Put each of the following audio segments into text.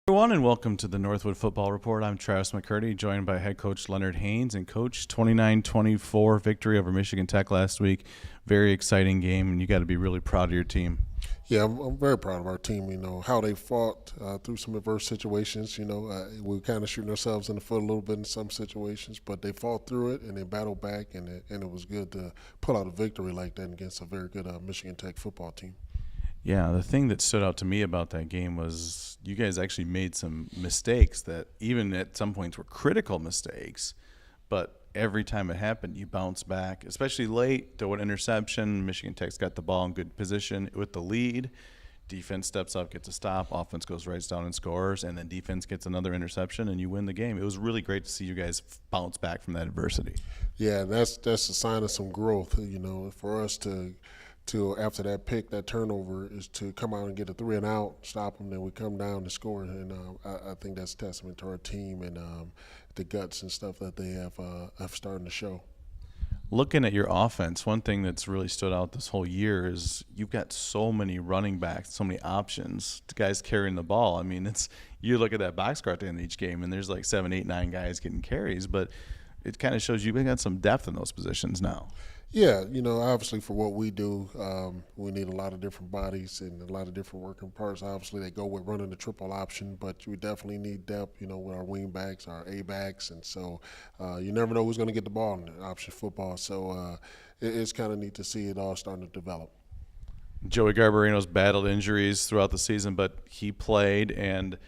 Everyone, and welcome to the Northwood Football Report. I'm Travis McCurdy, joined by head coach Leonard Haynes. And coach, 29-24 victory over Michigan Tech last week. Very exciting game, and you got to be really proud of your team. Yeah, I'm very proud of our team. How they fought through some adverse situations. We were kind of shooting ourselves in the foot a little bit in some situations, but they fought through it and they battled back, and it was good to pull out a victory like that against a very good Michigan Tech football team. Yeah, the thing that stood out to me about that game was you guys actually made some mistakes that even at some points were critical mistakes, but every time it happened, you bounce back, especially late, throw an interception. Michigan Tech's got the ball in good position with the lead. Defense steps up, gets a stop. Offense goes right down and scores, and then defense gets another interception, and you win the game. It was really great to see you guys bounce back from that adversity. Yeah, that's a sign of some growth. For us to after that pick, that turnover, is to come out and get a 3 and out, stop them, then we come down to score. And I think that's a testament to our team and the guts and stuff that they have started to show. Looking at your offense, one thing that's really stood out this whole year is you've got so many running backs, so many options, the guys carrying the ball. I mean, you look at that box score at the end of each game, and there's like 7, 8, 9 guys getting carries, but it kind of shows you've got some depth in those positions now. Yeah, obviously for what we do, we need a lot of different bodies and a lot of different working parts. Obviously, they go with running the triple option, but we definitely need depth, with our wing backs, our A-backs, and so you never know who's going to get the ball in option football. So it's kind of neat to see it all starting to develop. Joey Garbarino's battled injuries throughout the season, but he played, and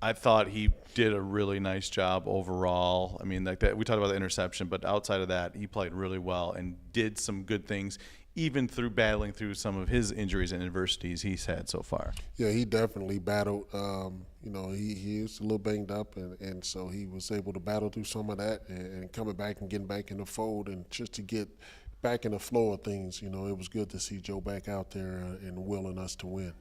I thought he did a really nice job overall. I mean, like that, we talked about the interception, but outside of that, he played really well and did some good things, even through battling through some of his injuries and adversities he's had so far. Yeah, he definitely battled. He is a little banged up, and so he was able to battle through some of that and coming back and getting back in the fold and just to get back in the flow of things. It was good to see Joe back out there and willing us to win.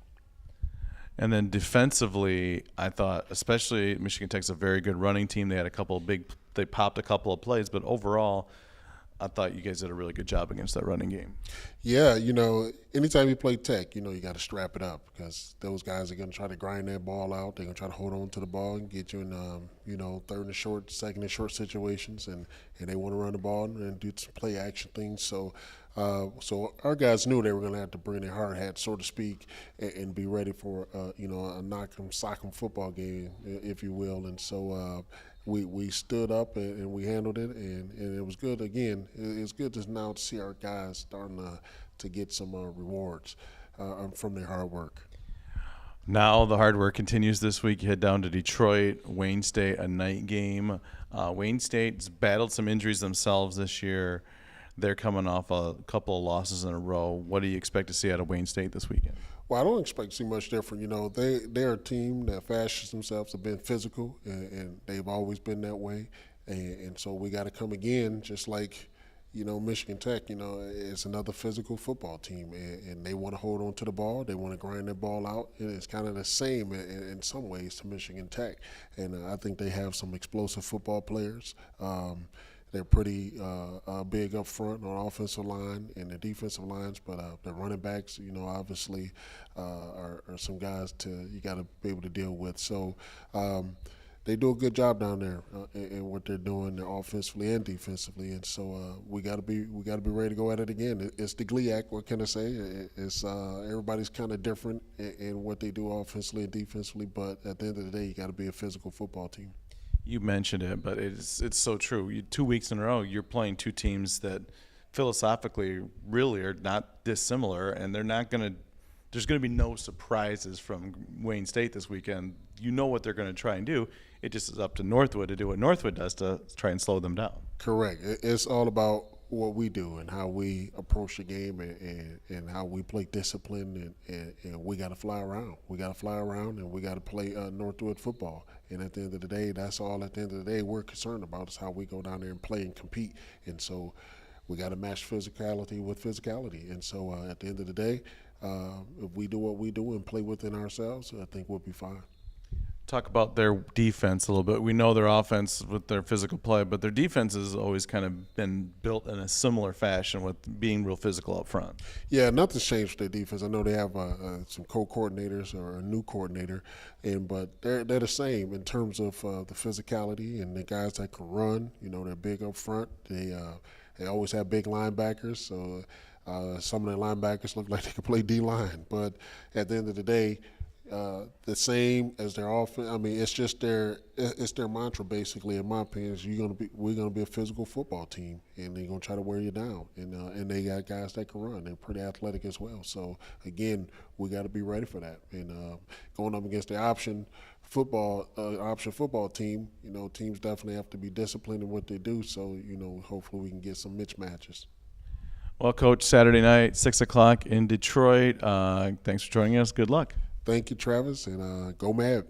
And then defensively, I thought, especially Michigan Tech's a very good running team. They had they popped a couple of plays, but overall, I thought you guys did a really good job against that running game. Yeah, anytime you play Tech, you got to strap it up because those guys are going to try to grind that ball out. They're going to try to hold on to the ball and get you in, third and short, second and short situations, and they want to run the ball and do some play action things. So our guys knew they were going to have to bring their hard hat, so to speak, and be ready for, a knock 'em, sock 'em football game, if you will. And so we stood up and we handled it, and it was good. Again, it's good to now see our guys starting to get some rewards from their hard work. Now the hard work continues this week. You head down to Detroit, Wayne State, a night game. Wayne State's battled some injuries themselves this year. They're coming off a couple of losses in a row. What do you expect to see out of Wayne State this weekend? Well, I don't expect to see much different. They're a team that fashions themselves to being physical, and they've always been that way. And so we got to come again, just like, Michigan Tech, it's another physical football team, and they want to hold on to the ball. They want to grind that ball out. And it's kind of the same in some ways to Michigan Tech. And I think they have some explosive football players. They're pretty big up front on offensive line and the defensive lines, but the running backs, obviously are some guys you got to be able to deal with. So they do a good job down there in what they're doing, offensively and defensively, and so we got to be ready to go at it again. It's the GLIAC. What can I say? It's everybody's kind of different in what they do offensively and defensively, but at the end of the day, you got to be a physical football team. You mentioned it, but it's so true. 2 weeks in a row, you're playing two teams that philosophically really are not dissimilar, and there's going to be no surprises from Wayne State this weekend. You know what they're going to try and do. It just is up to Northwood to do what Northwood does to try and slow them down. Correct. It's all about what we do and how we approach the game and how we play discipline, and we got to fly around. We got to fly around, and we got to play Northwood football. And at the end of the day, that's all at the end of the day we're concerned about is how we go down there and play and compete. And so we got to match physicality with physicality. And so at the end of the day, if we do what we do and play within ourselves, I think we'll be fine. talk about their defense a little bit. We know their offense with their physical play, but their defense has always kind of been built in a similar fashion with being real physical up front. Yeah, nothing's changed with their defense. I know they have some co-coordinators or a new coordinator, but they're the same in terms of the physicality and the guys that can run. You know, they're big up front. They always have big linebackers, so some of the linebackers look like they can play D-line. But at the end of the day, the same as their offense. I mean, it's just it's their mantra basically. In my opinion, is we're gonna be a physical football team, and they're gonna try to wear you down. And they got guys that can run. They're pretty athletic as well. So again, we got to be ready for that. And going up against the option football team, you know, teams definitely have to be disciplined in what they do. So you know, hopefully we can get some mismatches. Well, Coach, Saturday night, 6 o'clock in Detroit. Thanks for joining us. Good luck. Thank you, Travis, and go Mad.